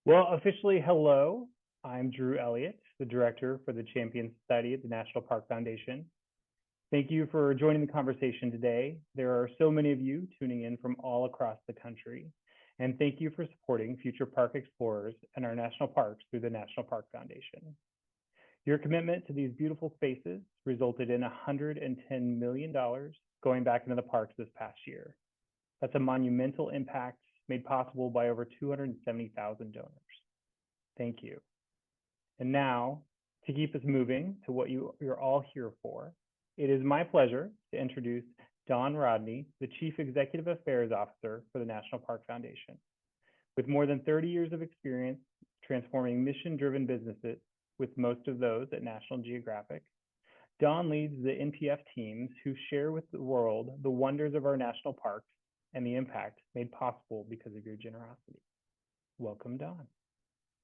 Well, officially, hello. I'm Drew Elliott, the director for the Champion Society at the National Park Foundation. Thank you for joining the conversation today. There are so many of you tuning in from all across the country. And thank you for supporting future park explorers and our national parks through the National Park Foundation. Your commitment to these beautiful spaces resulted in $110 million going back into the parks this past year. That's a monumental impact made possible by over 270,000 donors. Thank you. And now, to keep us moving to what you're all here for, it is my pleasure to introduce Don Rodney, the Chief Executive Affairs Officer for the National Park Foundation. With more than 30 years of experience transforming mission-driven businesses, with most of those at National Geographic, Don leads the NPF teams who share with the world the wonders of our national parks and the impact made possible because of your generosity. Welcome, Don.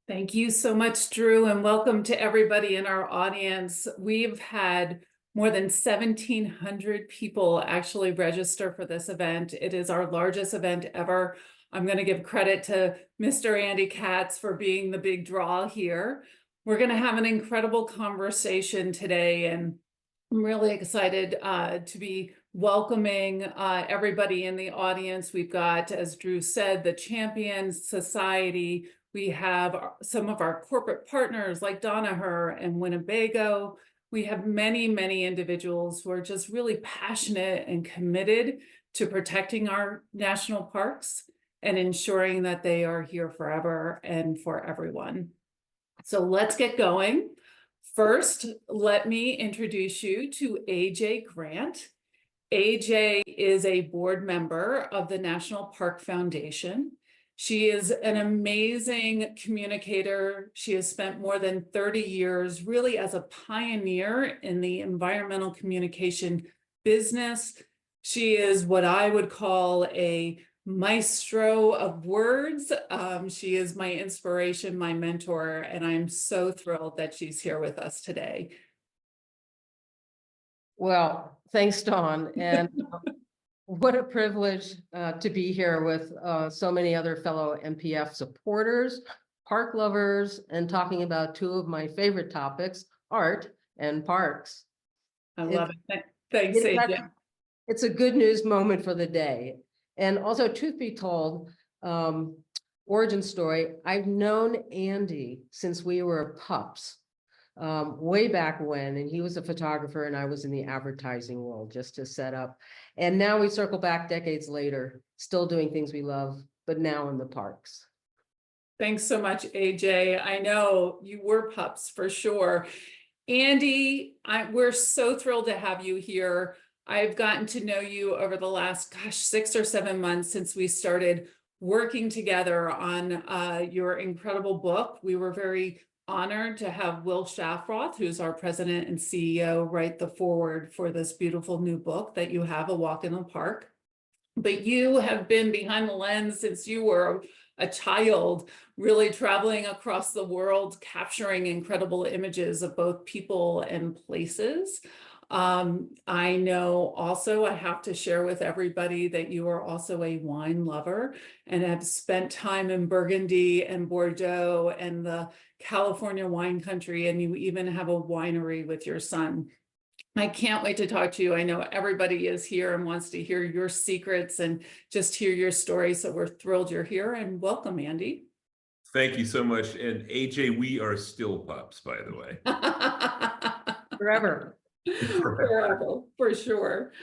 Thank you so much, Drew, and welcome to everybody in our audience. We've had more than 1,700 people actually register for this event. It is our largest event ever. I'm going to give credit to Mr. Andy Katz for being the big draw here. We're going to have an incredible conversation today, and I'm really excited to be welcoming everybody in the audience. We've got, as Drew said, the Champion Society. We have some of our corporate partners like Danaher and Winnebago. We have many, many individuals who are just really passionate and committed to protecting our national parks and ensuring that they are here forever and for everyone. So let's get going. First, let me introduce you to AJ Grant. AJ is a board member of the National Park Foundation. She is an amazing communicator. She has spent more than 30 years really as a pioneer in the environmental communication business. She is what I would call a maestro of words. She is my inspiration, my mentor, and I'm so thrilled that she's here with us today. Well, thanks, Dawn. And what a privilege to be here with so many other fellow NPF supporters, park lovers, and talking about two of my favorite topics, art and parks. I love it. Thanks, AJ. It's a good news moment for the day. And also, truth be told, origin story, I've known Andy since we were pups. Way back when, and he was a photographer and I was in the advertising world, just to set up. And now we circle back decades later, still doing things we love, but now in the parks. Thanks so much, AJ. I know you were pups for sure. Andy, we're so thrilled to have you here. I've gotten to know you over the last, 6 or 7 months since we started working together on your incredible book. We were very honored to have Will Shafroth, who's our president and CEO, write the foreword for this beautiful new book that you have, A Walk in the Park. But you have been behind the lens since you were a child, really traveling across the world, capturing incredible images of both people and places. I know also, I have to share with everybody that you are also a wine lover and have spent time in Burgundy and Bordeaux and the California wine country, and you even have a winery with your son. I can't wait to talk to you. I know everybody is here and wants to hear your secrets and just hear your story. So we're thrilled you're here, and welcome, Andy. Thank you so much. And AJ, we are still pups, by the way. Forever. Forever, for sure,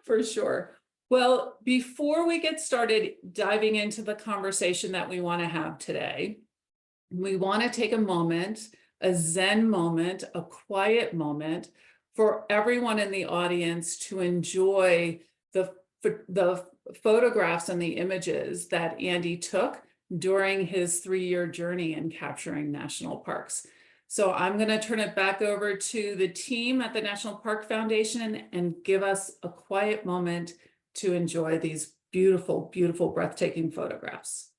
for sure. Well, before we get started diving into the conversation that we want to have today, we want to take a moment, a Zen moment, a quiet moment for everyone in the audience to enjoy the photographs and the images that Andy took during his 3-year journey in capturing national parks. So I'm going to turn it back over to the team at the National Park Foundation and give us a quiet moment to enjoy these beautiful, beautiful, breathtaking photographs.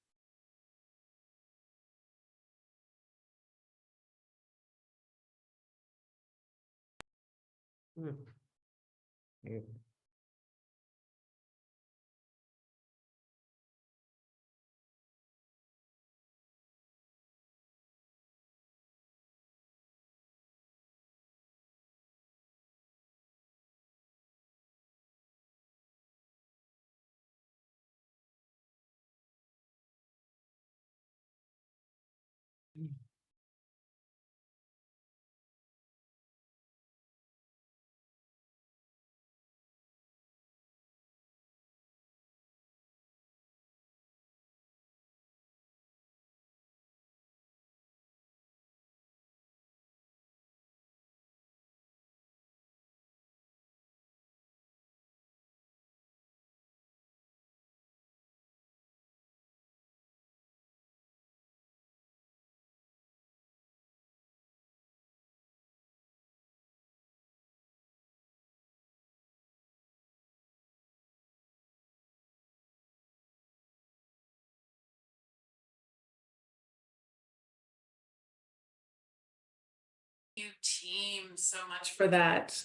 You team so much for that.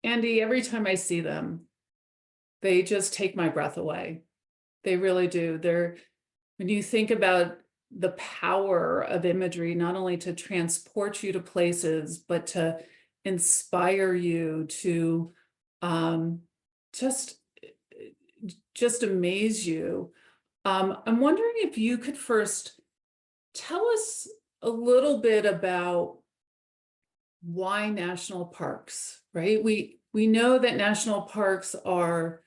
Andy, every time I see them, they just take my breath away. They really do. When you think about the power of imagery, not only to transport you to places, but to inspire you to just amaze you. I'm wondering if you could first tell us a little bit about why national parks, right? We know that national parks are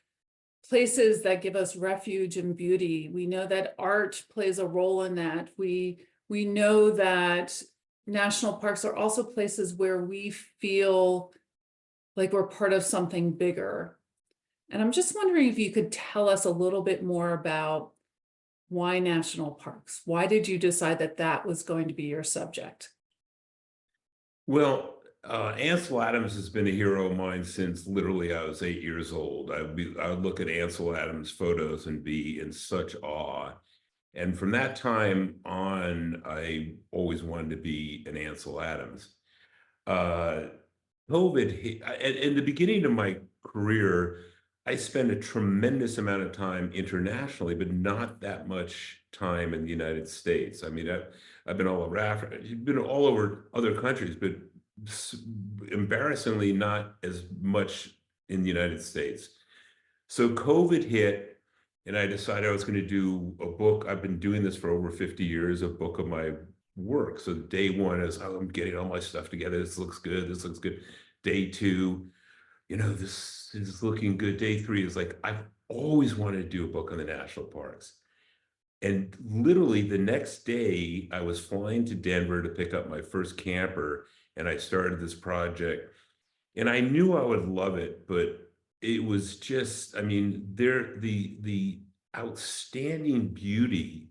places that give us refuge and beauty. We know that art plays a role in that. We know that national parks are also places where we feel like we're part of something bigger. And I'm just wondering if you could tell us a little bit more about why national parks? Why did you decide that that was going to be your subject? Well, Ansel Adams has been a hero of mine since literally I was 8 years old. I would look at Ansel Adams photos and be in such awe. And from that time on, I always wanted to be an Ansel Adams. COVID hit, in the beginning of my career, I spent a tremendous amount of time internationally, but not that much time in the United States. I mean, I've been all over Africa, been all over other countries, but embarrassingly not as much in the United States. So COVID hit, and I decided I was going to do a book. I've been doing this for over 50 years, a book of my work. So day one is, oh, I'm getting all my stuff together. This looks good. This looks good. Day two, this is looking good. Day three is like, I've always wanted to do a book on the national parks. And literally the next day, I was flying to Denver to pick up my first camper, and I started this project. And I knew I would love it, but it was just, I mean, the outstanding beauty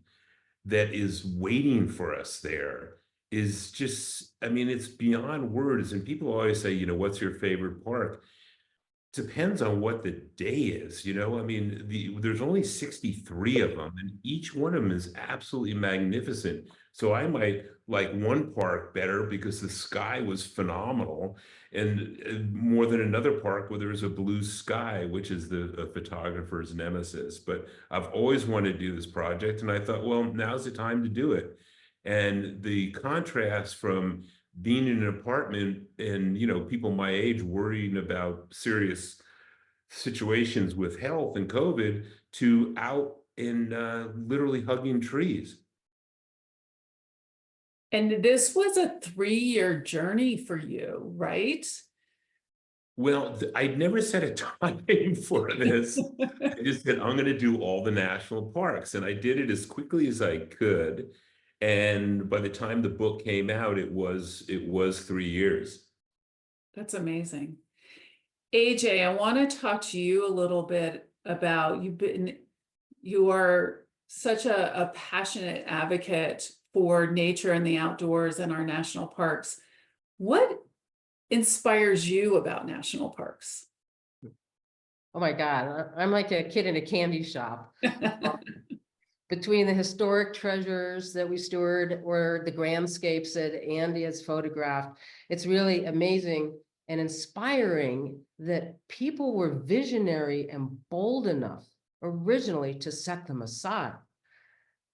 that is waiting for us there is just, I mean, it's beyond words. And people always say, what's your favorite park? Depends on what the day is, I mean, there's only 63 of them, and each one of them is absolutely magnificent. So I might like one park better because the sky was phenomenal, and more than another park where there's a blue sky, which is the photographer's nemesis. But I've always wanted to do this project, and I thought, well, now's the time to do it. And the contrast from being in an apartment and, people my age worrying about serious situations with health and COVID to out in literally hugging trees. And this was a 3-year journey for you, right? Well, I'd never set a time for this. I just said, I'm going to do all the national parks. And I did it as quickly as I could. And by the time the book came out, it was 3 years. That's amazing. AJ, I want to talk to you a little bit about, you are such a passionate advocate for nature and the outdoors and our national parks. What inspires you about national parks? Oh my God, I'm like a kid in a candy shop. Between the historic treasures that we steward or the gramscapes that Andy has photographed, it's really amazing and inspiring that people were visionary and bold enough originally to set them aside.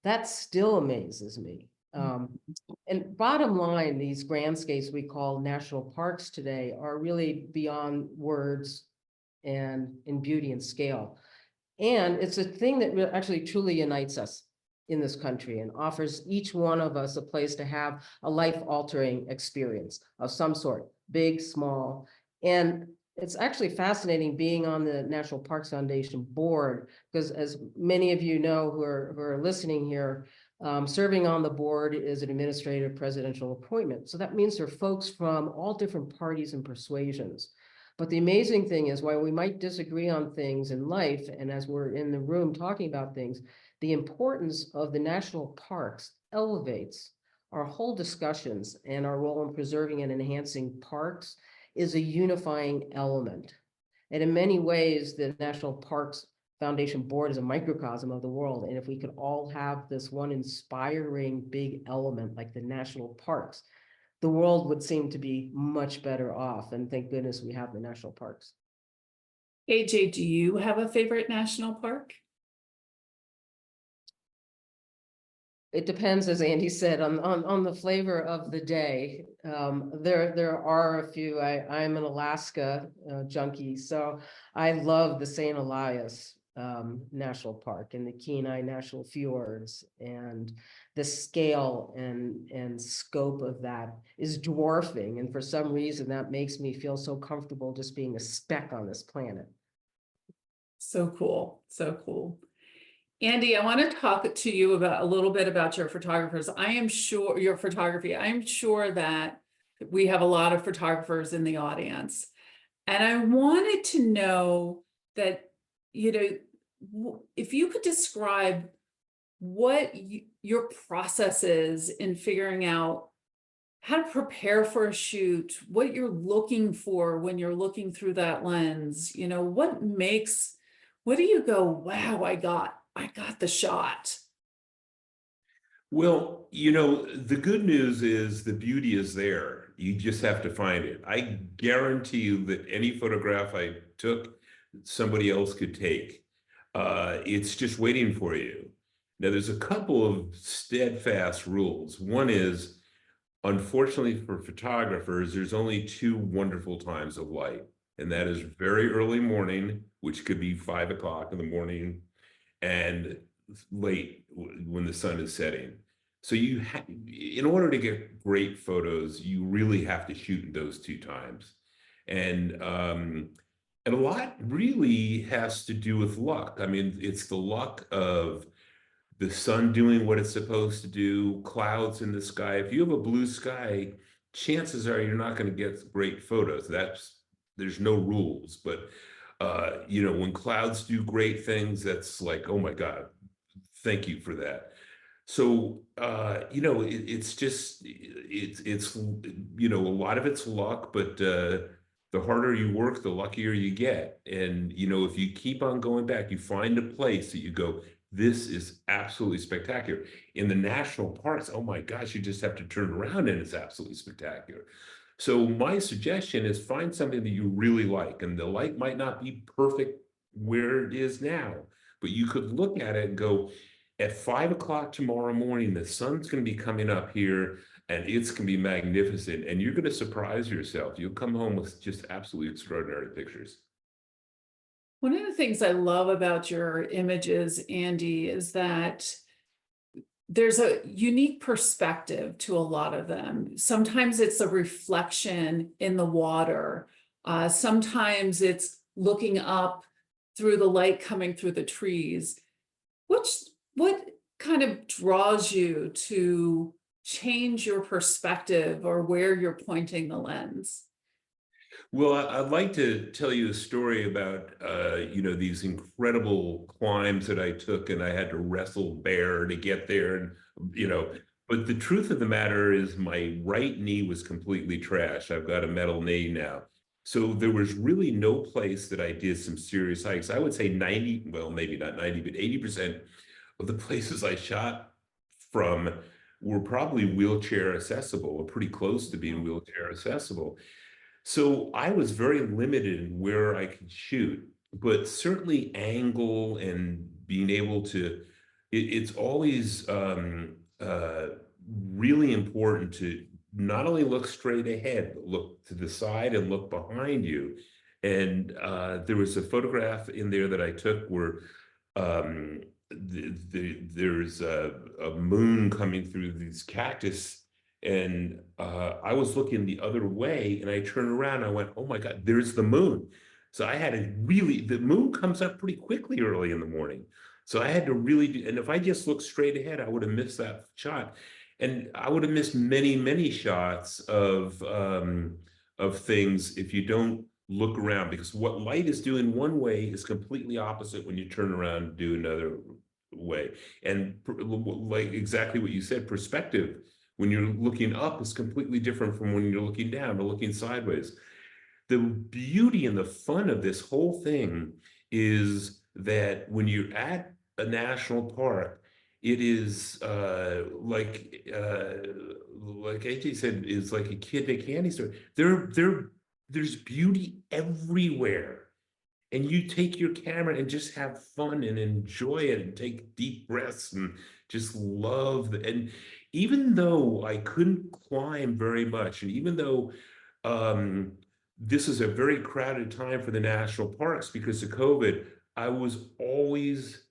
That still amazes me. And bottom line, these gramscapes we call national parks today are really beyond words and in beauty and scale. And it's a thing that actually truly unites us. in this country and offers each one of us a place to have a life-altering experience of some sort, big, small. And it's actually fascinating being on the National Parks Foundation board, because as many of you know who are listening here, serving on the board is an administrative presidential appointment. So that means there are folks from all different parties and persuasions. But the amazing thing is, while we might disagree on things in life, and as we're in the room talking about things, the importance of the national parks elevates our whole discussions, and our role in preserving and enhancing parks is a unifying element. And in many ways, the National Parks Foundation board is a microcosm of the world. And if we could all have this one inspiring big element like the national parks, the world would seem to be much better off. And thank goodness we have the national parks. AJ, do you have a favorite national park? It depends, as Andy said, on the flavor of the day. There are a few. I'm an Alaska junkie, so I love the St. Elias National Park and the Kenai National Fjords, and the scale and scope of that is dwarfing. And for some reason, that makes me feel so comfortable just being a speck on this planet. So cool. So cool. Andy, I want to talk to you about a little bit about your photographers. I am sure your photography. I'm sure that we have a lot of photographers in the audience. And I wanted to know that, you know, if you could describe what your process is in figuring out how to prepare for a shoot, what you're looking for when you're looking through that lens, you know, what do you go, wow, I got the shot? Well, you know, the good news is the beauty is there. You just have to find it. I guarantee you that any photograph I took, somebody else could take. It's just waiting for you. Now, there's a couple of steadfast rules. One is, unfortunately for photographers, there's only two wonderful times of light, and that is very early morning, which could be 5 o'clock in the morning, and late when the sun is setting. So in order to get great photos, you really have to shoot in those two times. And a lot really has to do with luck. I mean, it's the luck of the sun doing what it's supposed to do, clouds in the sky. If you have a blue sky, chances are you're not going to get great photos. There's no rules, but you know, when clouds do great things, that's like, oh my God, thank you for that. So you know, it's you know, a lot of it's luck, but the harder you work, the luckier you get. And you know, if you keep on going back, you find a place that you go, this is absolutely spectacular. In the national parks, oh my gosh, you just have to turn around and it's absolutely spectacular. So my suggestion is find something that you really like, and the light might not be perfect where it is now, but you could look at it and go, at 5 o'clock tomorrow morning, the sun's going to be coming up here and it's going to be magnificent, and you're going to surprise yourself. You'll come home with just absolutely extraordinary pictures. One of the things I love about your images, Andy, is that there's a unique perspective to a lot of them. Sometimes it's a reflection in the water. Sometimes it's looking up through the light coming through the trees. What kind of draws you to change your perspective or where you're pointing the lens? Well, I'd like to tell you a story about, you know, these incredible climbs that I took, and I had to wrestle bear to get there, and, you know, but the truth of the matter is my right knee was completely trashed. I've got a metal knee now. So there was really no place that I did some serious hikes. I would say 90, well, maybe not 90, but 80% of the places I shot from were probably wheelchair accessible, or pretty close to being wheelchair accessible. So I was very limited in where I could shoot, but certainly angle and being able to, it's always really important to not only look straight ahead, but look to the side and look behind you. And there was a photograph in there that I took where there's a moon coming through these cactus, and I was looking the other way, and I turned around, I went, oh my God, there's the moon. So I had to really, the moon comes up pretty quickly early in the morning. So I had to really do, and if I just looked straight ahead, I would have missed that shot. And I would have missed many, many shots of things if you don't look around, because what light is doing one way is completely opposite when you turn around and do another way. And like exactly what you said, perspective, when you're looking up is completely different from when you're looking down or looking sideways. The beauty and the fun of this whole thing is that when you're at a national park, it is like AJ said, is like a kid in a candy store. There's beauty everywhere. And you take your camera and just have fun and enjoy it and take deep breaths and just love and even though I couldn't climb very much, and even though this is a very crowded time for the national parks because of COVID, I always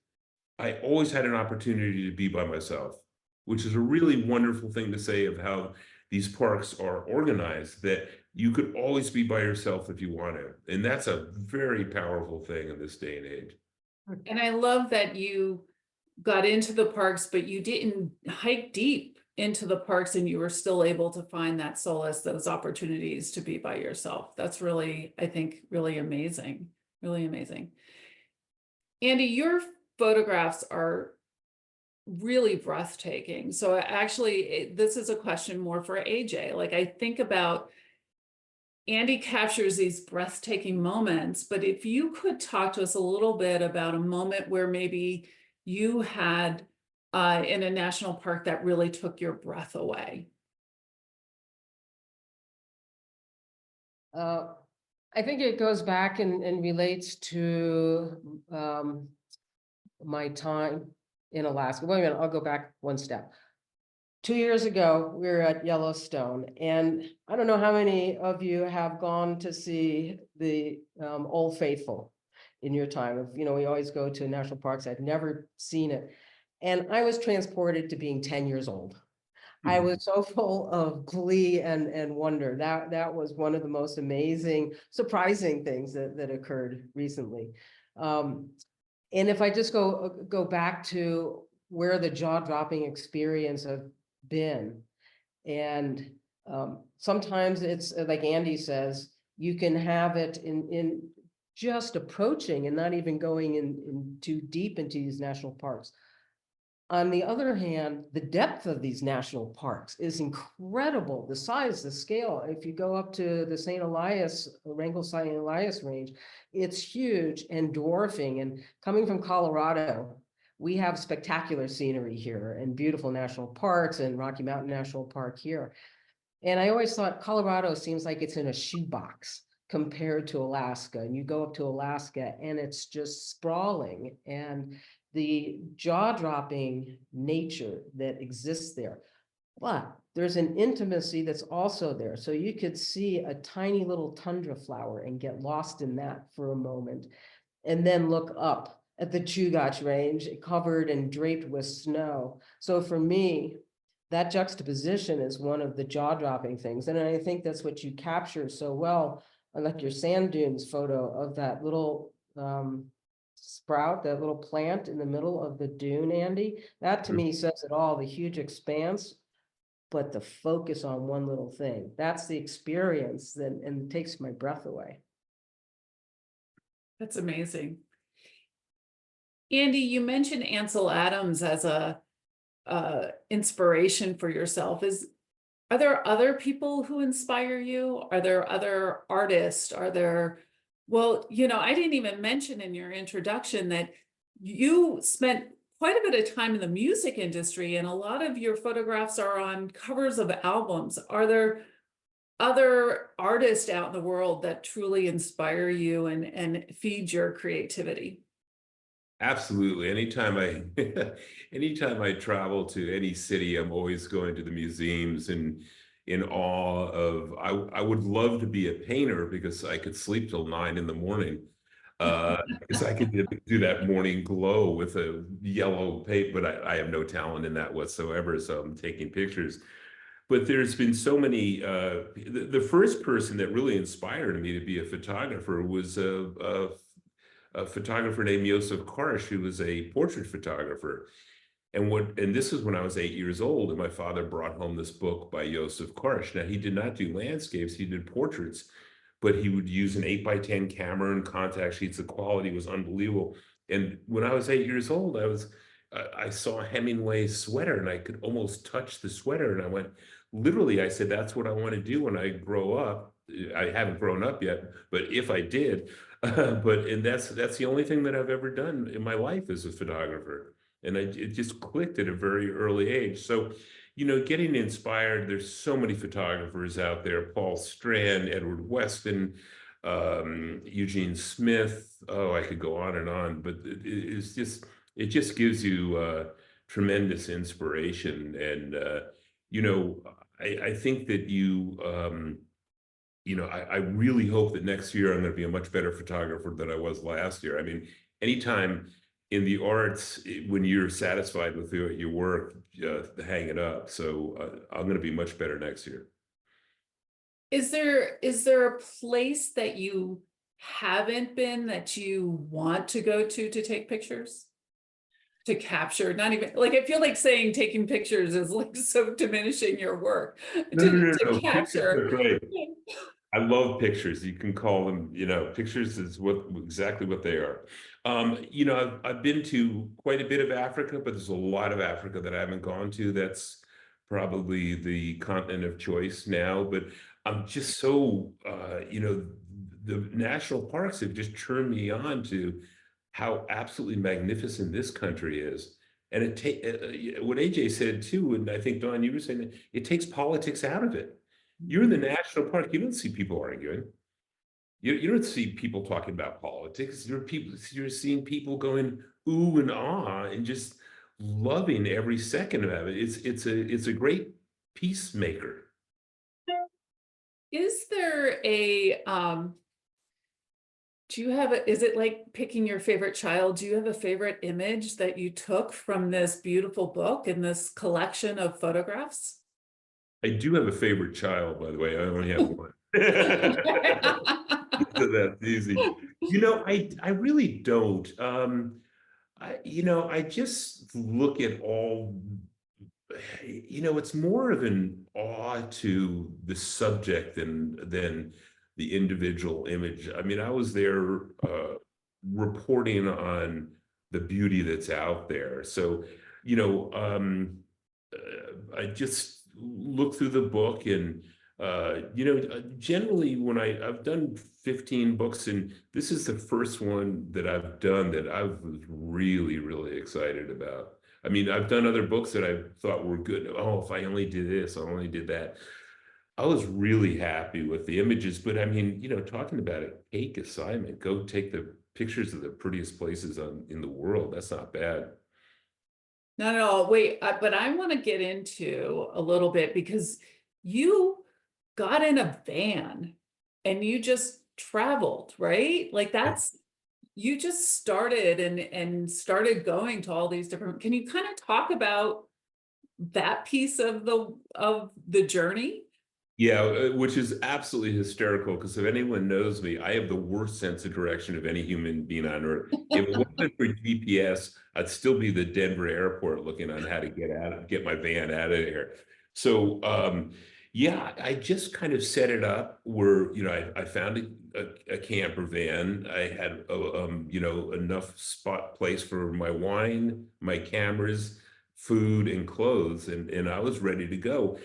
had an opportunity to be by myself, which is a really wonderful thing to say of how these parks are organized, that you could always be by yourself if you want to. And that's a very powerful thing in this day and age. And I love that you got into the parks, but you didn't hike deep into the parks and you were still able to find that solace, those opportunities to be by yourself. That's really, I think, really amazing, really amazing. Andy, your photographs are really breathtaking. So actually, this is a question more for AJ. Like I think about Andy captures these breathtaking moments, but if you could talk to us a little bit about a moment where maybe you had in a national park that really took your breath away. I think it goes back and relates to my time in Alaska. Wait a minute, I'll go back one step. 2 years ago, we were at Yellowstone, and I don't know how many of you have gone to see the Old Faithful in your time. We always go to national parks. I'd never seen it. And I was transported to being 10 years old. I was so full of glee and wonder. That was one of the most amazing, surprising things that occurred recently. And if I just go back to where the jaw-dropping experience of been, and sometimes it's like Andy says, you can have it in just approaching and not even going in too deep into these national parks. On the other hand, the depth of these national parks is incredible. The size, the scale. If you go up to the St. Elias, Wrangell St. Elias range, it's huge and dwarfing. And coming from Colorado, we have spectacular scenery here and beautiful national parks and Rocky Mountain National Park here. And I always thought Colorado seems like it's in a shoebox compared to Alaska. And you go up to Alaska and it's just sprawling, and the jaw-dropping nature that exists there. But there's an intimacy that's also there. So you could see a tiny little tundra flower and get lost in that for a moment, and then look up at the Chugach Range, covered and draped with snow. So for me, that juxtaposition is one of the jaw-dropping things. And I think that's what you capture so well, like your sand dunes photo of that little sprout, that little plant in the middle of the dune, Andy. That to me says it all, the huge expanse, but the focus on one little thing. That's the experience that, and it takes my breath away. That's amazing. Andy, you mentioned Ansel Adams as a inspiration for yourself. Are there other people who inspire you? Are there other artists? Are there, well, I didn't even mention in your introduction that you spent quite a bit of time in the music industry, and a lot of your photographs are on covers of albums. Are there other artists out in the world that truly inspire you and feed your creativity? Absolutely. Anytime I travel to any city, I'm always going to the museums and in awe of, I would love to be a painter because I could sleep till 9 in the morning. Because I could do that morning glow with a yellow paper, but I have no talent in that whatsoever. So I'm taking pictures. But there's been so many. The first person that really inspired me to be a photographer was a photographer named Joseph Karsh, who was a portrait photographer. And this is when I was 8 years old, and my father brought home this book by Joseph Karsh. Now, he did not do landscapes, he did portraits, but he would use an 8x10 camera and contact sheets. The quality was unbelievable. And when I was 8 years old, I saw Hemingway's sweater, and I could almost touch the sweater. And I went, literally, I said, that's what I want to do when I grow up. I haven't grown up yet, but if I did, and that's the only thing that I've ever done in my life as a photographer. And it just clicked at a very early age. So, getting inspired, there's so many photographers out there: Paul Strand, Edward Weston, Eugene Smith. Oh, I could go on, but it just gives you tremendous inspiration. And, I think that I really hope that next year I'm going to be a much better photographer than I was last year. I mean, anytime in the arts, when you're satisfied with your work, hang it up. So I'm going to be much better next year. Is there a place that you haven't been that you want to go to take pictures? To capture, not even like, I feel like saying taking pictures is like so diminishing your work. No. Capture. Great. I love pictures. You can call them, pictures is exactly what they are. I've been to quite a bit of Africa, but there's a lot of Africa that I haven't gone to. That's probably the continent of choice now. But I'm just so, the national parks have just turned me on to how absolutely magnificent this country is. And what AJ said too, and I think, Don, you were saying that it takes politics out of it. You're in the national park, you don't see people arguing. You don't see people talking about politics. You're seeing people going ooh and ah and just loving every second of it. It's a great peacemaker. Is there is it like picking your favorite child? Do you have a favorite image that you took from this beautiful book and this collection of photographs? I do have a favorite child, by the way. I only have one. So that's easy. I really don't. I just look at all, it's more of an awe to the subject than the individual image. I mean, I was there reporting on the beauty that's out there. So, I just look through the book and, generally when I've done 15 books, and this is the first one that I've done that I was really, really excited about. I mean, I've done other books that I thought were good. Oh, if I only did this, I only did that. I was really happy with the images, but I mean, talking about a cake assignment, go take the pictures of the prettiest places in the world. That's not bad. Not at all. Wait, but I want to get into a little bit because you got in a van and you just traveled, right? Like you just started and started going to all these different, can you kind of talk about that piece of the journey? Yeah, which is absolutely hysterical, because if anyone knows me, I have the worst sense of direction of any human being on earth. If it wasn't for GPS, I'd still be the Denver airport looking on how to get my van out of here. So yeah, I just kind of set it up where, I found a camper van. I had enough place for my wine, my cameras, food, and clothes, and I was ready to go.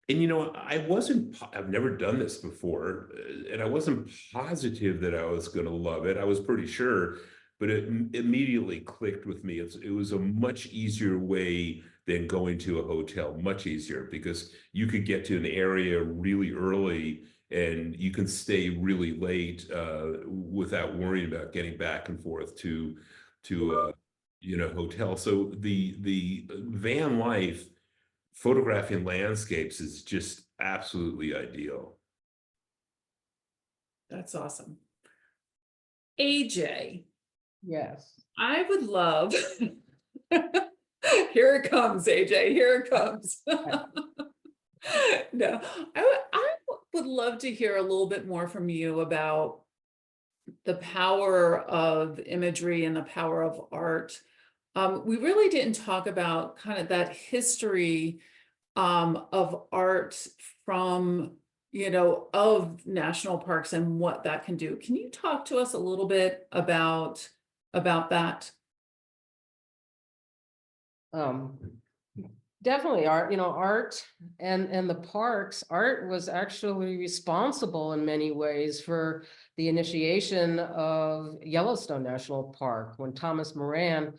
And I've never done this before, and I wasn't positive that I was going to love it. I was pretty sure, but it immediately clicked with me. It was a much easier way than going to a hotel, much easier, because you could get to an area really early and you can stay really late without worrying about getting back and forth to hotel. So the van life, photographing landscapes, is just absolutely ideal. That's awesome. AJ, Yes. I would love, here it comes, AJ, here it comes. No, I would love to hear a little bit more from you about the power of imagery and the power of art. We really didn't talk about kind of that history of art from, of national parks and what that can do. Can you talk to us a little bit about that? Definitely art, art and the parks. Art was actually responsible in many ways for the initiation of Yellowstone National Park when Thomas Moran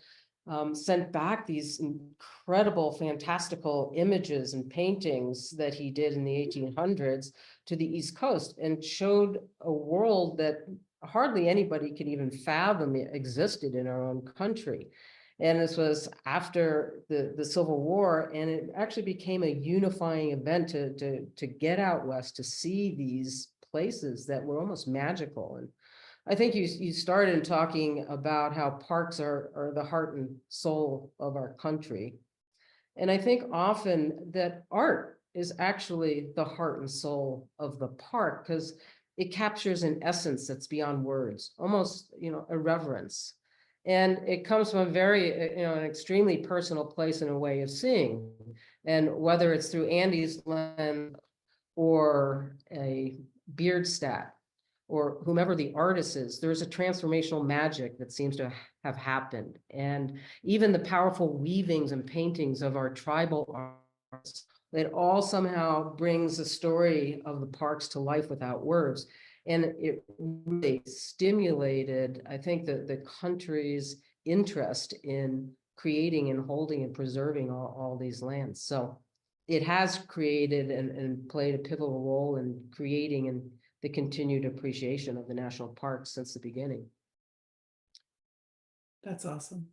sent back these incredible, fantastical images and paintings that he did in the 1800s to the East Coast and showed a world that hardly anybody could even fathom existed in our own country. And this was after the Civil War, and it actually became a unifying event to get out west to see these places that were almost magical. And I think you started talking about how parks are the heart and soul of our country. And I think often that art is actually the heart and soul of the park because it captures an essence that's beyond words, almost, a reverence. And it comes from a very, an extremely personal place and a way of seeing. And whether it's through Andy's lens or a Beardstadt or whomever the artist is, there's a transformational magic that seems to have happened. And even the powerful weavings and paintings of our tribal artists, it all somehow brings the story of the parks to life without words. And it really stimulated, I think, the country's interest in creating and holding and preserving all these lands. So it has created and played a pivotal role in creating and the continued appreciation of the national parks since the beginning. That's awesome.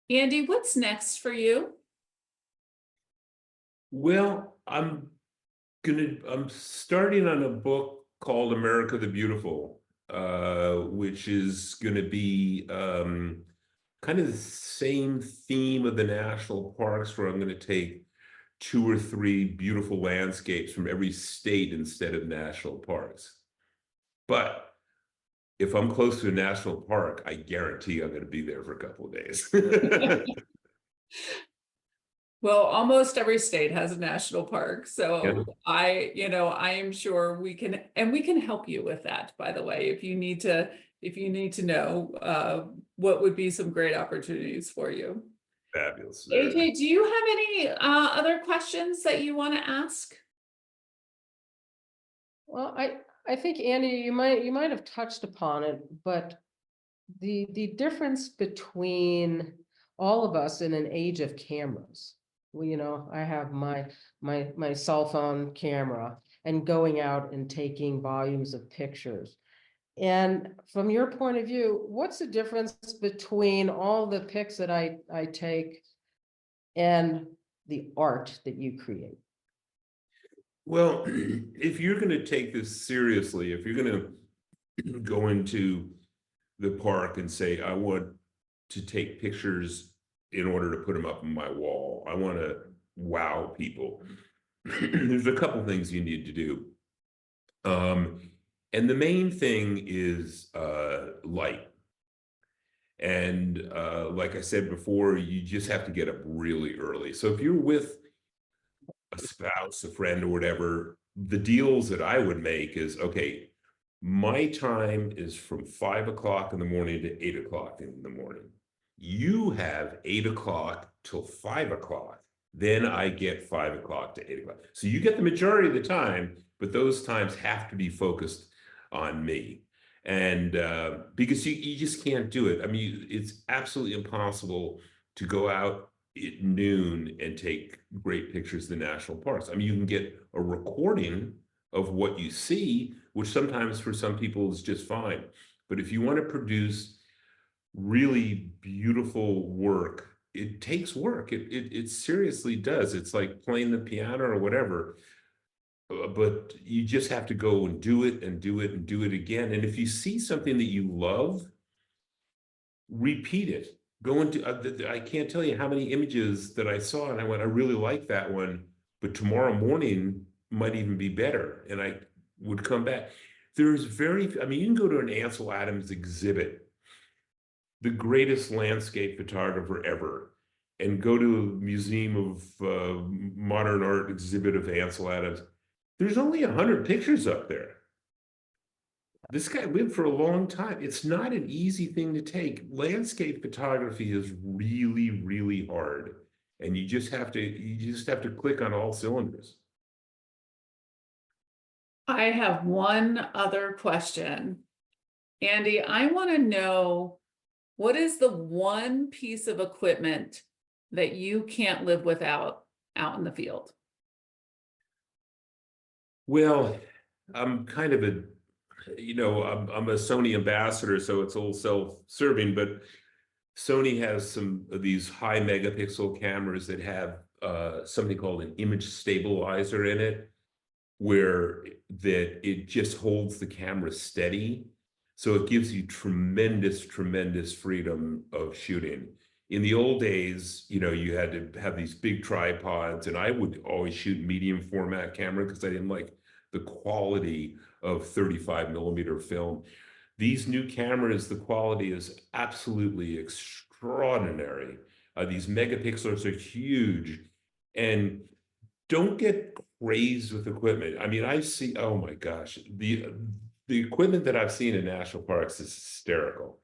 Andy, what's next for you? Well, I'm starting on a book called America the Beautiful, which is gonna be kind of the same theme of the national parks, where I'm gonna take 2 or 3 beautiful landscapes from every state instead of national parks. But if I'm close to a national park, I guarantee I'm gonna be there for a couple of days. Well, almost every state has a national park. So Yeah. I am sure we can help you with that, by the way, if you need to know what would be some great opportunities for you. Fabulous. AJ, do you have any other questions that you want to ask? Well, I think, Andy, you might have touched upon it, but the difference between all of us in an age of cameras. Well, I have my cell phone camera and going out and taking volumes of pictures. And from your point of view, what's the difference between all the pics that I take and the art that you create? Well, if you're going to take this seriously, if you're going to go into the park and say, I want to take pictures in order to put them up on my wall, I want to wow people, there's a couple things you need to do. And the main thing is light. And like I said before, you just have to get up really early. So if you're with a spouse, a friend, or whatever, the deals that I would make is, okay, my time is from 5 o'clock in the morning to 8 o'clock in the morning. You have 8 o'clock till 5 o'clock. Then I get 5 o'clock to 8 o'clock. So you get the majority of the time, but those times have to be focused on me. And because you just can't do it. I mean, it's absolutely impossible to go out at noon and take great pictures of the national parks. I mean, you can get a recording of what you see, which sometimes for some people is just fine. But if you want to produce really beautiful work, it takes work. It seriously does. It's like playing the piano or whatever. but you just have to go and do it and do it and do it again. And if you see something that you love, repeat it. Go into, I can't tell you how many images that I saw and I went, I really like that one, but tomorrow morning might even be better. And I would come back. There's I mean, you can go to an Ansel Adams exhibit, the greatest landscape photographer ever, and go to a Museum of Modern Art exhibit of Ansel Adams. There's only 100 pictures up there. This guy lived for a long time. It's not an easy thing to take. Landscape photography is really, really hard. And you just have to click on all cylinders. I have one other question. Andy, I want to know, what is the one piece of equipment that you can't live without out in the field? Well, I'm kind of a, I'm a Sony ambassador, so it's a little self-serving, but Sony has some of these high megapixel cameras that have something called an image stabilizer in it, where it just holds the camera steady. So it gives you tremendous, tremendous freedom of shooting. In the old days, you had to have these big tripods, and I would always shoot medium format camera because I didn't like the quality of 35mm film. These new cameras, the quality is absolutely extraordinary. These megapixels are huge, and don't get crazed with equipment. I mean, I see, oh my gosh, the equipment that I've seen in national parks is hysterical.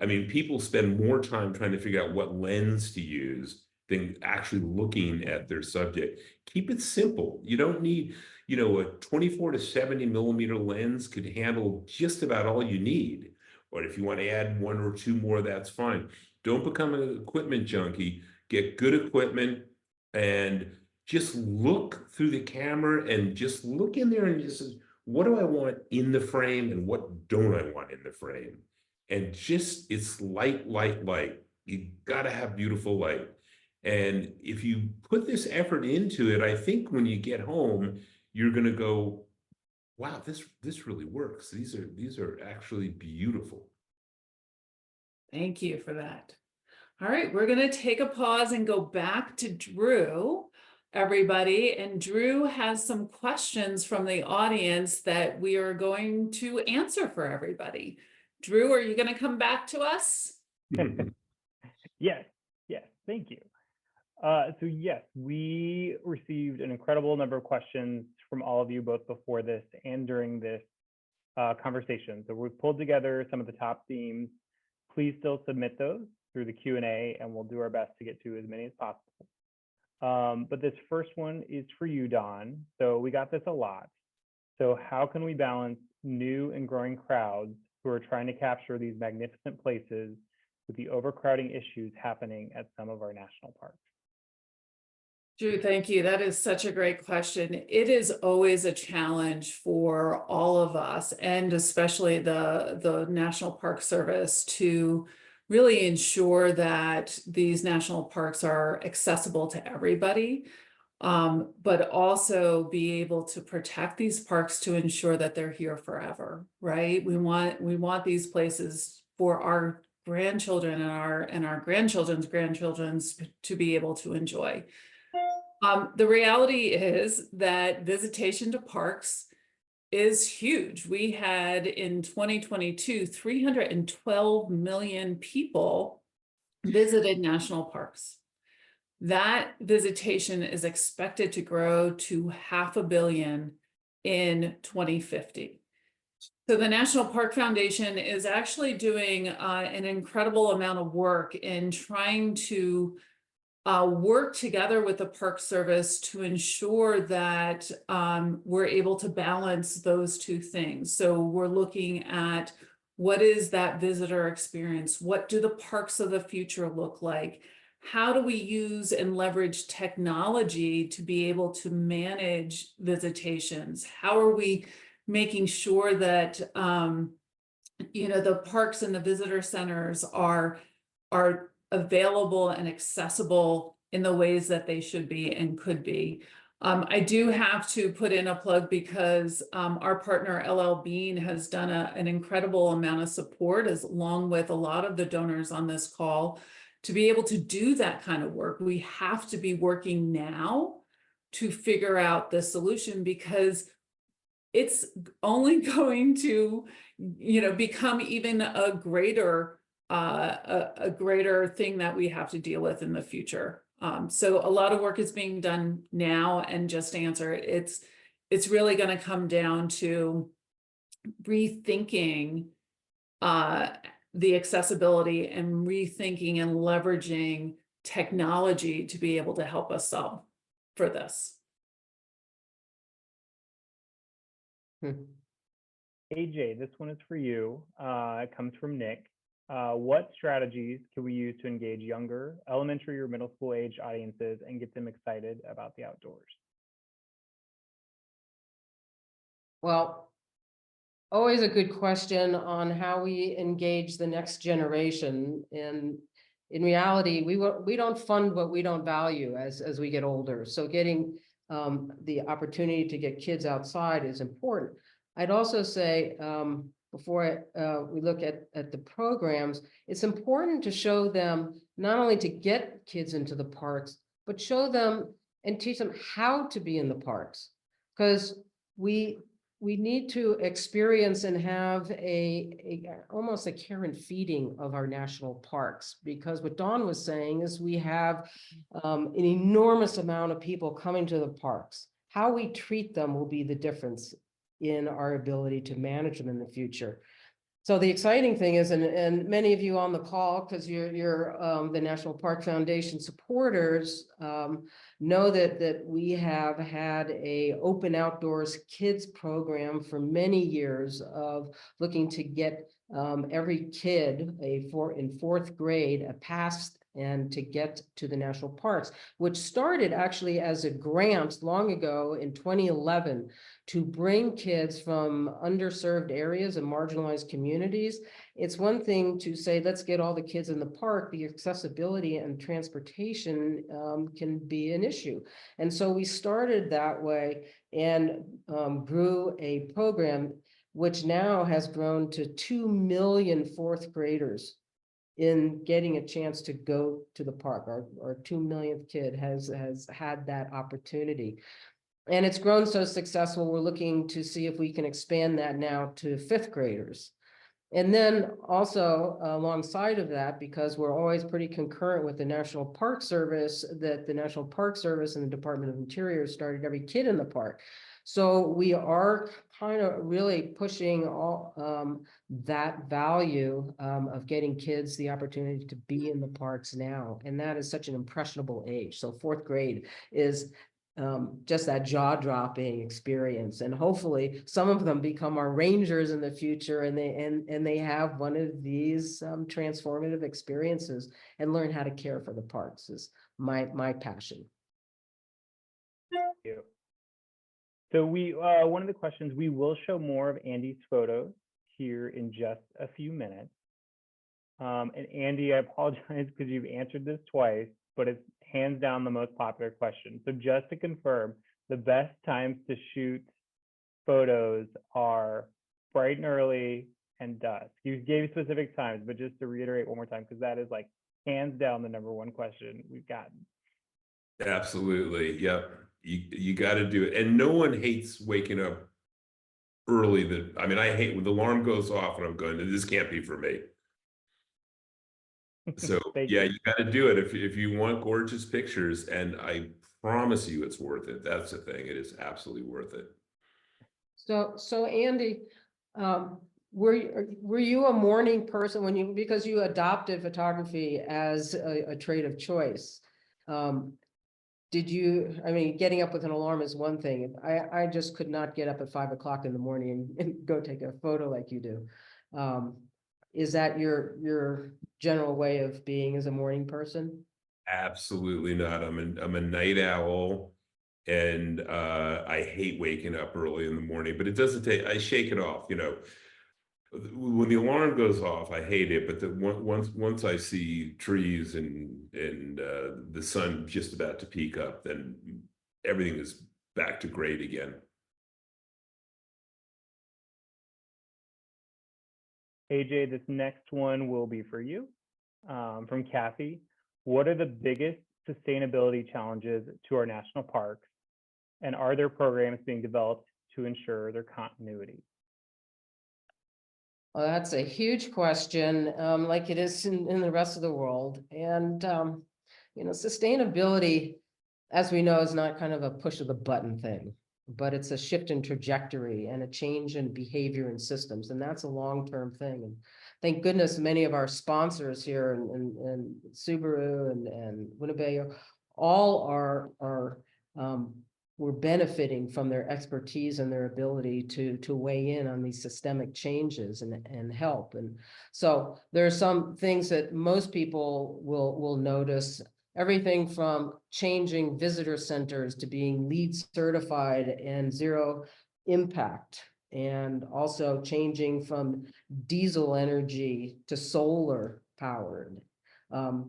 I mean, people spend more time trying to figure out what lens to use than actually looking at their subject. Keep it simple. You don't need, a 24 to 70mm lens could handle just about all you need. But if you want to add one or two more, that's fine. Don't become an equipment junkie. Get good equipment and just look through the camera and just look in there and just, what do I want in the frame and what don't I want in the frame? And just, it's light, light, light. You gotta have beautiful light. And if you put this effort into it, I think when you get home, you're gonna go, wow, this really works. These are actually beautiful. Thank you for that. All right, we're going to take a pause and go back to Drew, everybody. And Drew has some questions from the audience that we are going to answer for everybody. Drew, are you going to come back to us? Yes, thank you. So yes, we received an incredible number of questions from all of you, both before this and during this conversation. So we've pulled together some of the top themes. Please still submit those through the Q&A, and we'll do our best to get to as many as possible. But this first one is for you, Don. So we got this a lot. So how can we balance new and growing crowds who are trying to capture these magnificent places with the overcrowding issues happening at some of our national parks? Drew, thank you. That is such a great question. It is always a challenge for all of us, and especially the National Park Service, to really ensure that these national parks are accessible to everybody, but also be able to protect these parks to ensure that they're here forever, right? We want these places for our grandchildren and our grandchildren's to be able to enjoy. The reality is that visitation to parks is huge. We had in 2022, 312 million people visited national parks. That visitation is expected to grow to 500 million in 2050. So the National Park Foundation is actually doing an incredible amount of work in trying to work together with the Park Service to ensure that we're able to balance those two things. So we're looking at, what is that visitor experience? What do the parks of the future look like? How do we use and leverage technology to be able to manage visitations? How are we making sure that the parks and the visitor centers are available and accessible in the ways that they should be and could be? I do have to put in a plug because our partner LL Bean has done an incredible amount of support, as along with a lot of the donors on this call. To be able to do that kind of work, we have to be working now to figure out the solution, because it's only going to, become even a greater thing that we have to deal with in the future. So a lot of work is being done now, and just to answer it, it's really going to come down to rethinking the accessibility and rethinking and leveraging technology to be able to help us solve for this. AJ, this one is for you. It comes from Nick. What strategies can we use to engage younger, elementary or middle school age audiences and get them excited about the outdoors? Well, always a good question on how we engage the next generation. And in reality, we don't fund what we don't value as we get older. So getting the opportunity to get kids outside is important. I'd also say, before we look at the programs, it's important to show them not only to get kids into the parks, but show them and teach them how to be in the parks. Because we need to experience and have almost a care and feeding of our national parks, because what Dawn was saying is we have an enormous amount of people coming to the parks. How we treat them will be the difference in our ability to manage them in the future. So the exciting thing is, and many of you on the call, because you're the National Park Foundation supporters, know that we have had a open outdoors kids program for many years of looking to get every kid in fourth grade a pass and to get to the national parks, which started actually as a grant long ago in 2011 to bring kids from underserved areas and marginalized communities. It's one thing to say, let's get all the kids in the park. The accessibility and transportation can be an issue. And so we started that way and grew a program which now has grown to 2 million fourth graders in getting a chance to go to the park. Our 2 millionth kid has had that opportunity. And it's grown so successful, we're looking to see if we can expand that now to fifth graders. And then also alongside of that, because we're always pretty concurrent with the National Park Service, that the National Park Service and the Department of Interior started every kid in the park. So we are kind of really pushing all that value of getting kids the opportunity to be in the parks now. And that is such an impressionable age. So fourth grade is just that jaw-dropping experience, and hopefully some of them become our rangers in the future, and they have one of these transformative experiences and learn how to care for the parks. Is my passion. Thank you. So one of the questions, we will show more of Andy's photos here in just a few minutes. And Andy, I apologize because you've answered this twice, but it's hands down the most popular question. So just to confirm, the best times to shoot photos are bright and early and dusk. You gave specific times, but just to reiterate one more time, because that is like hands down the #1 question we've gotten. Absolutely. Yep. You got to do it. And no one hates waking up early. I hate when the alarm goes off and I'm going, this can't be for me. So yeah, you got to do it if you want gorgeous pictures, and I promise you it's worth it. That's the thing. It is absolutely worth it. So Andy, were you a morning person because you adopted photography as a trade of choice? Did you, getting up with an alarm is one thing. I just could not get up at 5 o'clock in the morning and go take a photo like you do. Is that your general way of being as a morning person? Absolutely not. I'm a night owl, and I hate waking up early in the morning, but it doesn't take, I shake it off, when the alarm goes off, I hate it. But once I see trees and the sun just about to peak up, then everything is back to great again. AJ, this next one will be for you, from Kathy. What are the biggest sustainability challenges to our national parks, and are there programs being developed to ensure their continuity? Well, that's a huge question, like it is in the rest of the world. And, sustainability, as we know, is not kind of a push of the button thing, but it's a shift in trajectory and a change in behavior and systems. And that's a long-term thing. And thank goodness many of our sponsors here and Subaru and Winnebago, all we're benefiting from their expertise and their ability to weigh in on these systemic changes and help. And so there are some things that most people will notice, everything from changing visitor centers to being LEED certified and zero impact, and also changing from diesel energy to solar powered,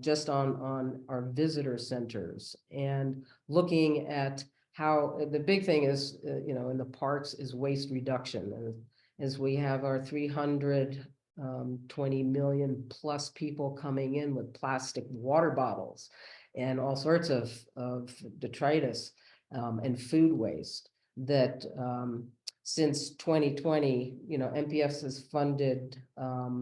just on our visitor centers, and looking at how the big thing is, in the parks is waste reduction. And as we have our 320 million plus people coming in with plastic water bottles and all sorts of detritus and food waste, that since 2020, MPS has funded a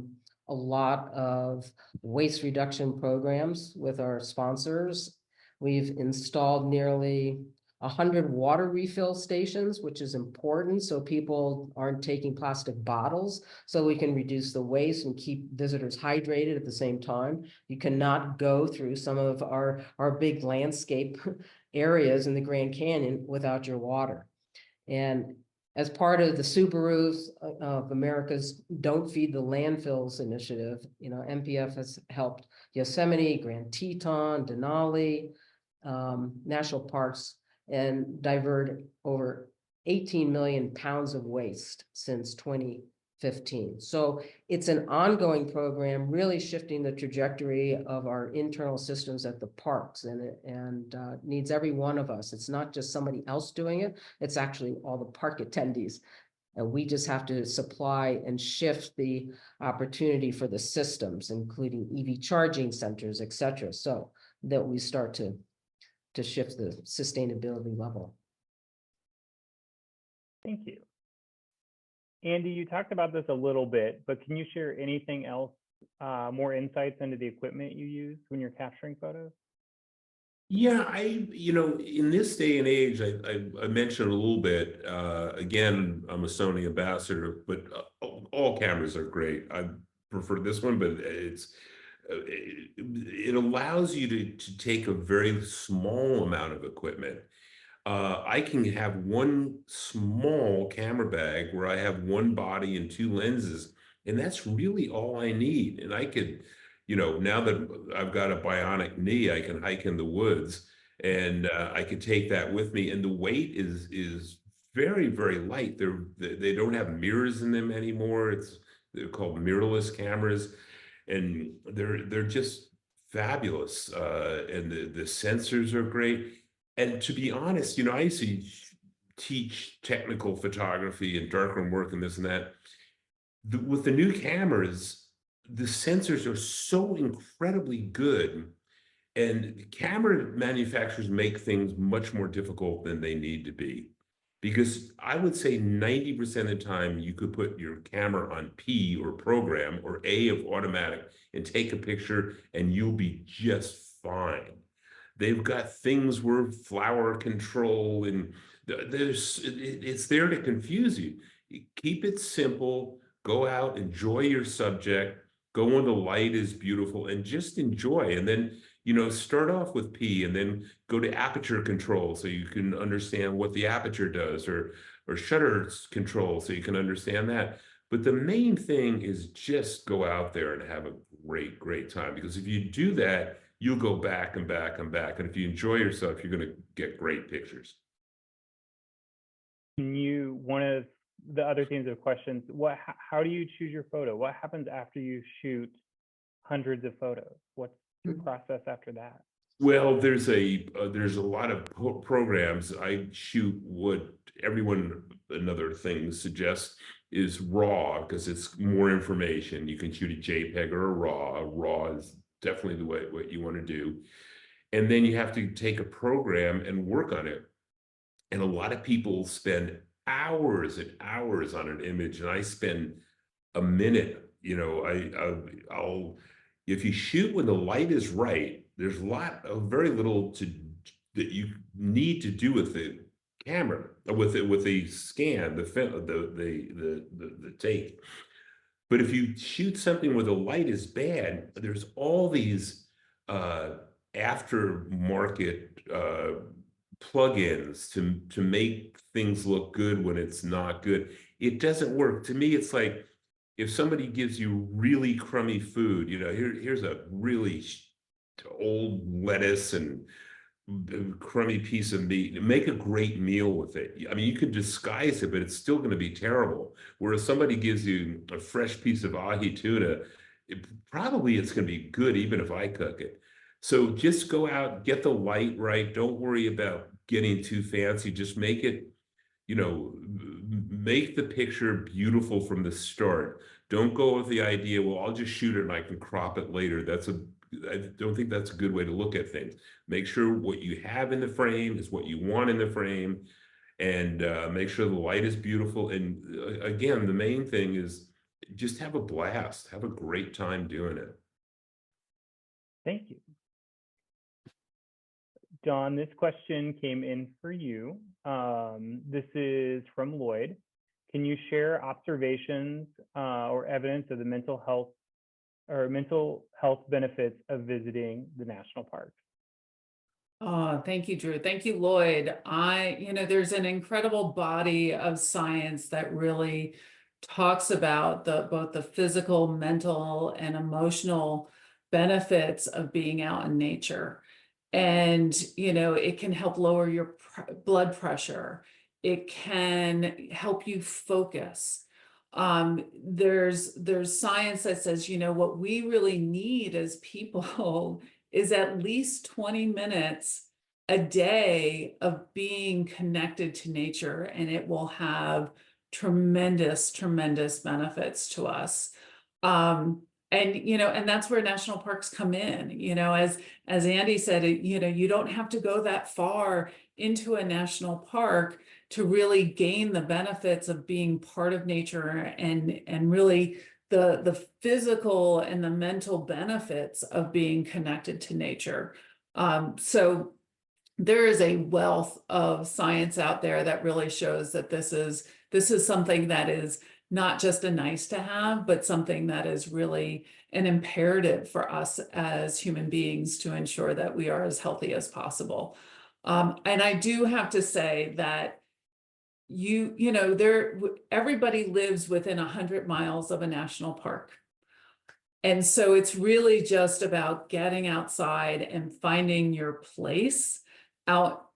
lot of waste reduction programs with our sponsors. We've installed nearly 100 water refill stations, which is important, so people aren't taking plastic bottles, so we can reduce the waste and keep visitors hydrated at the same time. You cannot go through some of our big landscape areas in the Grand Canyon without your water. And as part of the Subarus of America's Don't Feed the Landfills initiative, MPF has helped Yosemite, Grand Teton, Denali, national parks, and divert over 18 million pounds of waste since 2015. So it's an ongoing program, really shifting the trajectory of our internal systems at the parks, and needs every one of us. It's not just somebody else doing it, it's actually all the park attendees. And we just have to supply and shift the opportunity for the systems, including EV charging centers, et cetera, so that we start to shift the sustainability level. Thank you. Andy, you talked about this a little bit, but can you share anything else, more insights into the equipment you use when you're capturing photos? Yeah, in this day and age, I mentioned a little bit, again, I'm a Sony ambassador, but all cameras are great. I prefer this one, but it allows you to take a very small amount of equipment. I can have one small camera bag where I have one body and two lenses, and that's really all I need. And I could, now that I've got a bionic knee, I can hike in the woods, and I could take that with me. And the weight is very, very light. They don't have mirrors in them anymore. They're called mirrorless cameras, and they're just fabulous. And the sensors are great. And to be honest, I used to teach technical photography and darkroom work and this and that. With the new cameras, the sensors are so incredibly good, and camera manufacturers make things much more difficult than they need to be. Because I would say 90% of the time you could put your camera on P or program or A of automatic and take a picture and you'll be just fine. They've got things where flower control, and it's there to confuse you. Keep it simple, go out, enjoy your subject, go when the light is beautiful, and just enjoy. And then, start off with P and then go to aperture control so you can understand what the aperture does, or shutter control so you can understand that. But the main thing is just go out there and have a great, great time, because if you do that, you'll go back and back and back. And if you enjoy yourself, you're going to get great pictures. One of the other themes of questions, how do you choose your photo? What happens after you shoot hundreds of photos? What's your process after that? Well, there's a lot of programs. I shoot what everyone, another thing suggests is RAW because it's more information. You can shoot a JPEG or a RAW. RAW is definitely the way what you want to do. And then you have to take a program and work on it. And a lot of people spend hours and hours on an image, and I spend a minute. You know, I'll if you shoot when the light is right, there's very little that you need to do with the camera, with the scan, the take. But if you shoot something where the light is bad, there's all these aftermarket plugins to make things look good when it's not good. It doesn't work. To me, it's like if somebody gives you really crummy food, you know, here's a really old lettuce and crummy piece of meat, make a great meal with it. I mean, you could disguise it, but it's still going to be terrible. Whereas somebody gives you a fresh piece of ahi tuna, it's going to be good even if I cook it. So just go out, get the light right. Don't worry about getting too fancy. Just make it, you know, make the picture beautiful from the start. Don't go with the idea, well, I'll just shoot it and I can crop it later. I don't think that's a good way to look at things. Make sure what you have in the frame is what you want in the frame, and make sure the light is beautiful. And again, the main thing is just have a blast, have a great time doing it. Thank you. Don, this question came in for you. This is from Lloyd. Can you share observations or evidence of the mental health benefits of visiting the national parks? Oh, thank you, Drew. Thank you, Lloyd. There's an incredible body of science that really talks about both the physical, mental, and emotional benefits of being out in nature. And, it can help lower your blood pressure. It can help you focus. There's science that says, what we really need as people is at least 20 minutes a day of being connected to nature, and it will have tremendous, tremendous benefits to us. And that's where national parks come in. As Andy said, you don't have to go that far into a national park to really gain the benefits of being part of nature and really the physical and the mental benefits of being connected to nature. So there is a wealth of science out there that really shows that this is something that is not just a nice to have, but something that is really an imperative for us as human beings to ensure that we are as healthy as possible. And I do have to say that everybody lives within 100 miles of a national park. And so it's really just about getting outside and finding your place out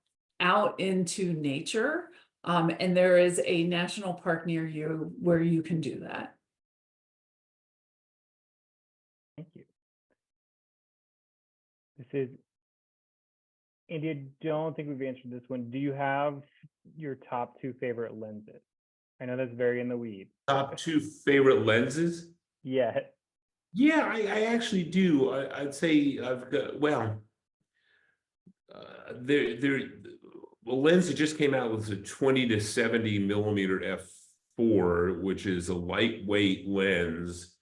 into nature. And there is a national park near you where you can do that. Thank you. This is Andy, I don't think we've answered this one. Do you have your top 2 favorite lenses? I know that's very in the weeds. Top 2 favorite lenses? Yeah. Yeah, I actually do. I'd say I've got, well, the lens that just came out was a 20 to 70 millimeter f4, which is a lightweight lens.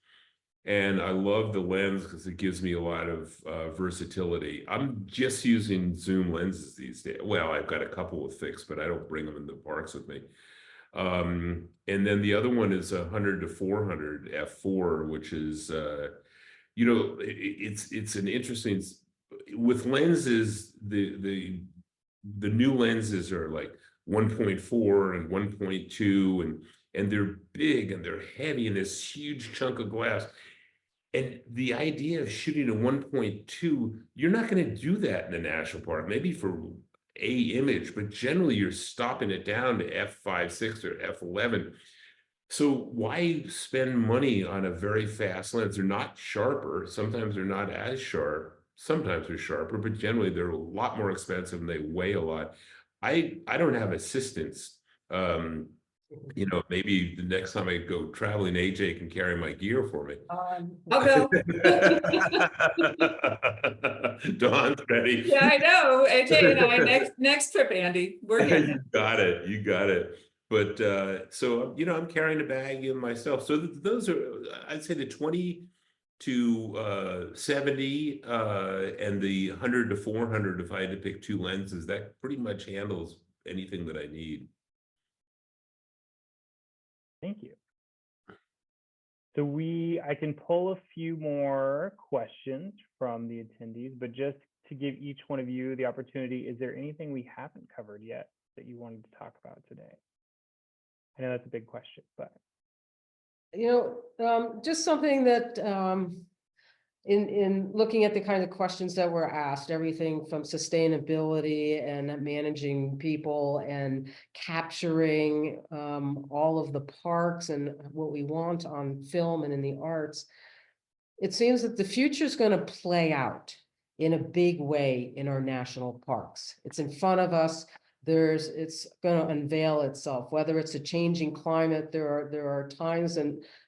And I love the lens because it gives me a lot of versatility. I'm just using zoom lenses these days. Well, I've got a couple of fixed, but I don't bring them in the parks with me. And then the other one is 100 to 400 f4, which is, it's an interesting, with lenses, the new lenses are like 1.4 and 1.2, and they're big and they're heavy and this huge chunk of glass. And the idea of shooting a 1.2, you're not going to do that in a national park, maybe for a image, but generally you're stopping it down to f5.6 or f11. So why spend money on a very fast lens? They're not sharper. Sometimes they're not as sharp. sometimes they're sharper, but generally they're a lot more expensive and they weigh a lot. I don't have assistants. You know, maybe the next time I go traveling, AJ can carry my gear for me. I'll go. Dawn's ready. Yeah, I know. AJ and I, next trip, Andy, we're You getting got it. You got it. But so you know, I'm carrying a bag in myself. So those are, I'd say, the 20 to 70 and the 100 to 400. If I had to pick two lenses, that pretty much handles anything that I need. Thank you. So I can pull a few more questions from the attendees, but just to give each one of you the opportunity, is there anything we haven't covered yet that you wanted to talk about today? I know that's a big question, but. Just something that in looking at the kind of questions that were asked, everything from sustainability and managing people and capturing all of the parks and what we want on film and in the arts, it seems that the future is going to play out in a big way in our national parks. It's in front of us. It's going to unveil itself, whether it's a changing climate. There are times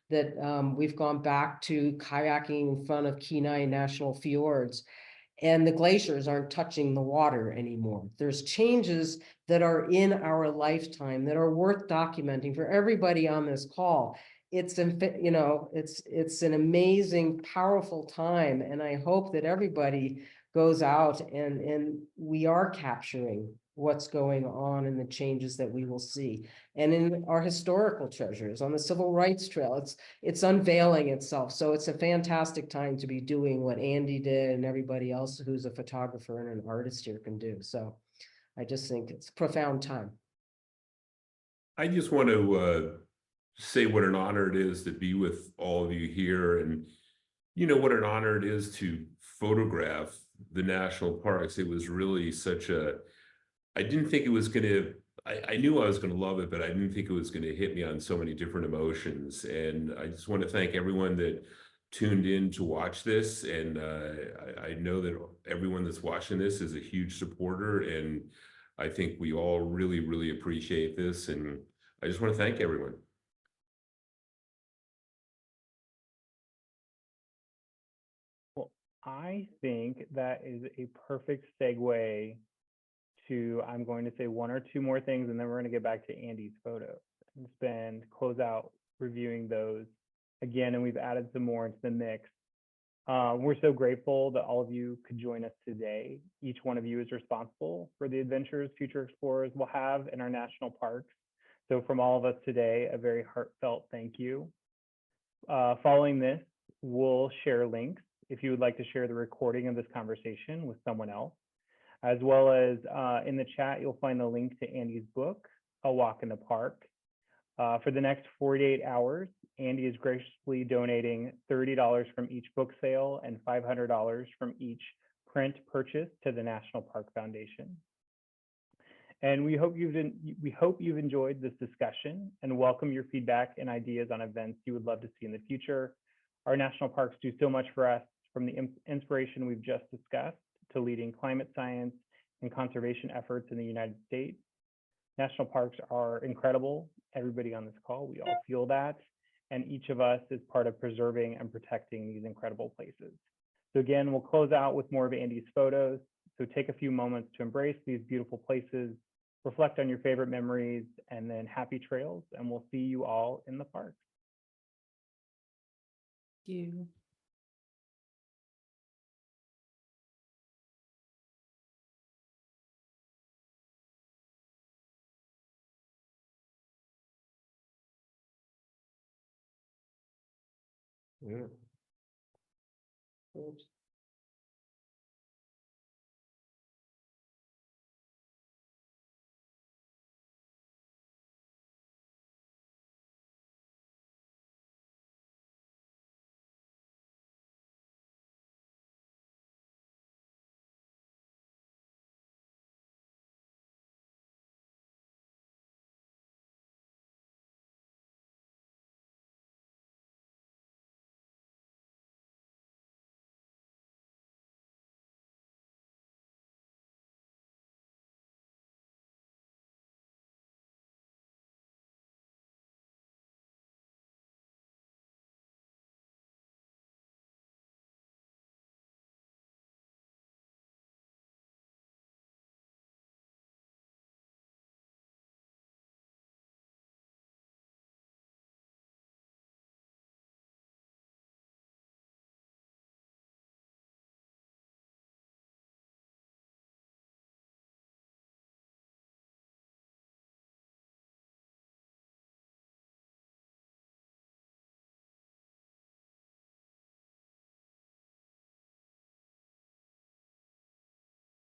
that we've gone back to kayaking in front of Kenai National Fjords, and the glaciers aren't touching the water anymore. There's changes that are in our lifetime that are worth documenting for everybody on this call. It's an amazing, powerful time, and I hope that everybody goes out and we are capturing what's going on and the changes that we will see. And in our historical treasures on the Civil Rights Trail, it's unveiling itself. So it's a fantastic time to be doing what Andy did and everybody else who's a photographer and an artist here can do. So I just think it's a profound time. I just want to say what an honor it is to be with all of you here, and you know what an honor it is to photograph the national parks. It was really I didn't think it was going to, I knew I was going to love it, but I didn't think it was going to hit me on so many different emotions. And I just want to thank everyone that tuned in to watch this. And I know that everyone that's watching this is a huge supporter. And I think we all really, really appreciate this. And I just want to thank everyone. Well, I think that is a perfect segue to, I'm going to say one or two more things, and then we're going to get back to Andy's photos and close out reviewing those again, and we've added some more into the mix. We're so grateful that all of you could join us today. Each one of you is responsible for the adventures future explorers will have in our national parks. So from all of us today, a very heartfelt thank you. Following this, we'll share links if you would like to share the recording of this conversation with someone else. As well as in the chat, you'll find the link to Andy's book, A Walk in the Park. For the next 48 hours, Andy is graciously donating $30 from each book sale and $500 from each print purchase to the National Park Foundation. And we hope you've enjoyed this discussion and welcome your feedback and ideas on events you would love to see in the future. Our national parks do so much for us, from the inspiration we've just discussed to leading climate science and conservation efforts in the United States. National parks are incredible. Everybody on this call, we all feel that. And each of us is part of preserving and protecting these incredible places. So again, we'll close out with more of Andy's photos. So take a few moments to embrace these beautiful places, reflect on your favorite memories, and then happy trails. And we'll see you all in the parks. Thank you. Yeah. Oops.